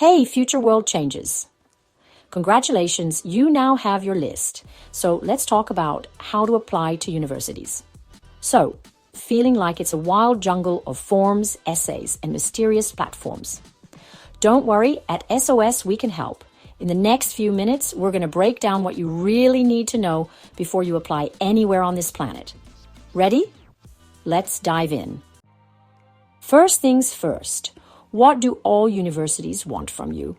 Hey, future world changes. Congratulations, you now have your list. So let's talk about how to apply to universities. So, feeling like it's a wild jungle of forms, essays, and mysterious platforms. Don't worry, at SOS we can help. In the next few minutes, we're going to break down what you really need to know before you apply anywhere on this planet. Ready? Let's dive in. First things first, what do all universities want from you?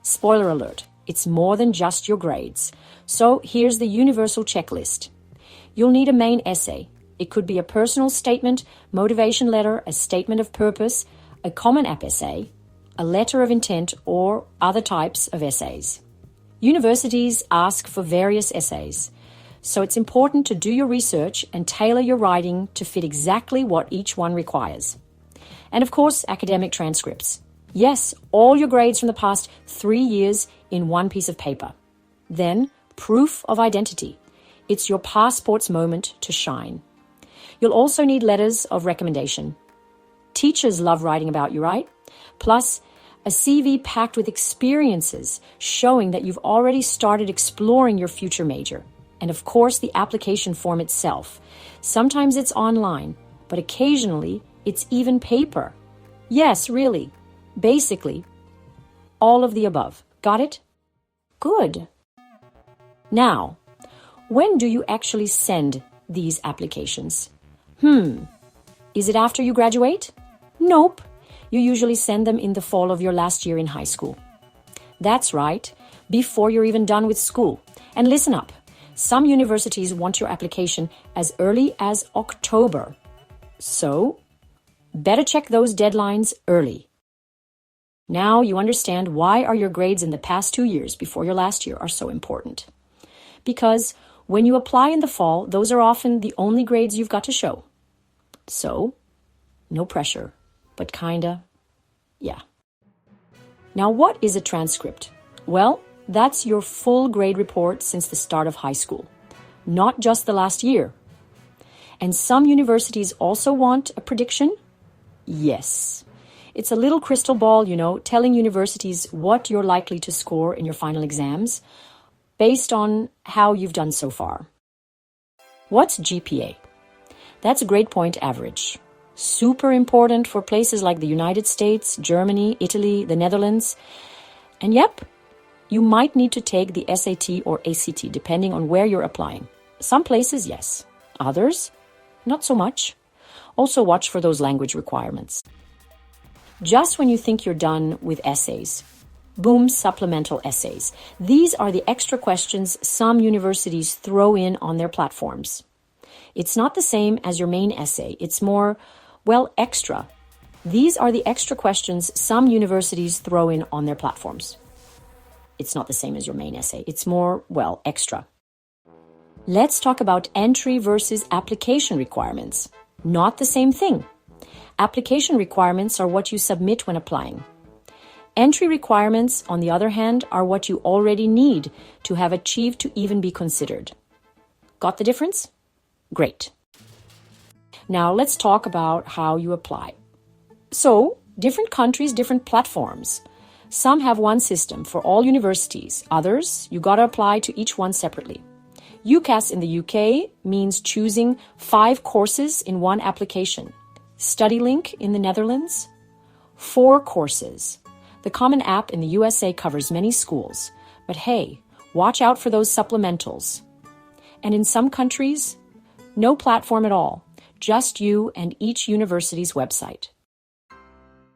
Spoiler alert, it's more than just your grades. So here's the universal checklist. You'll need a main essay. It could be a personal statement, motivation letter, a statement of purpose, a Common App essay, a letter of intent, or other types of essays. Universities ask for various essays, so it's important to do your research and tailor your writing to fit exactly what each one requires. And of course, academic transcripts. Yes, all your grades from the past 3 years in one piece of paper. Then, proof of identity. It's your passport's moment to shine. You'll also need letters of recommendation. Teachers love writing about you, right? Plus, a CV packed with experiences showing that you've already started exploring your future major. And of course, the application form itself. Sometimes it's online, but occasionally it's even paper. Yes, really. Basically, all of the above. Got it? Good. Now, when do you actually send these applications? Is it after you graduate? Nope. You usually send them in the fall of your last year in high school. That's right, before you're even done with school. And listen up, some universities want your application as early as October. So, better check those deadlines early. Now you understand why are your grades in the past 2 years before your last year are so important. Because when you apply in the fall, those are often the only grades you've got to show. So, no pressure, but kinda, yeah. Now, what is a transcript? Well, that's your full grade report since the start of high school, not just the last year. And some universities also want a prediction? Yes. It's a little crystal ball, telling universities what you're likely to score in your final exams based on how you've done so far. What's GPA? That's a grade point average. Super important for places like the United States, Germany, Italy, the Netherlands. And yep, you might need to take the SAT or ACT depending on where you're applying. Some places, yes. Others, not so much. Also watch for those language requirements. Just when you think you're done with essays, boom, supplemental essays. These are the extra questions some universities throw in on their platforms. It's not the same as your main essay. It's more, extra. These are the extra questions some universities throw in on their platforms. It's not the same as your main essay. It's more, extra. Let's talk about entry versus application requirements. Not the same thing. Application requirements are what you submit when applying. Entry requirements, on the other hand, are what you already need to have achieved to even be considered. Got the difference? Great. Now let's talk about how you apply. So, different countries, different platforms. Some have one system for all universities. Others, you gotta apply to each one separately. UCAS in the UK means choosing 5 courses in one application. StudyLink in the Netherlands, 4 courses. The Common App in the USA covers many schools. But hey, watch out for those supplementals. And in some countries, no platform at all, just you and each university's website.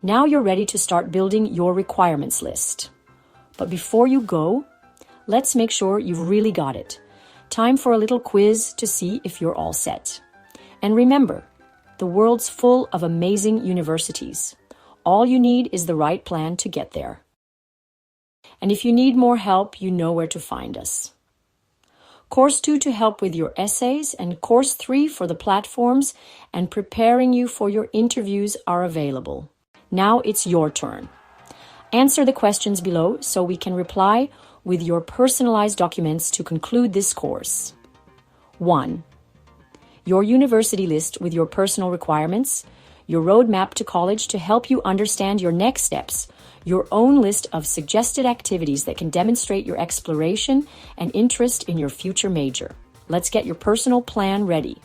Now you're ready to start building your requirements list. But before you go, let's make sure you've really got it. Time for a little quiz to see if you're all set. And remember, the world's full of amazing universities. All you need is the right plan to get there. And if you need more help, you know where to find us. Course 2 to help with your essays and Course 3 for the platforms and preparing you for your interviews are available. Now it's your turn. Answer the questions below so we can reply with your personalized documents to conclude this course. 1. Your university list with your personal requirements, your roadmap to college to help you understand your next steps, your own list of suggested activities that can demonstrate your exploration and interest in your future major. Let's get your personal plan ready.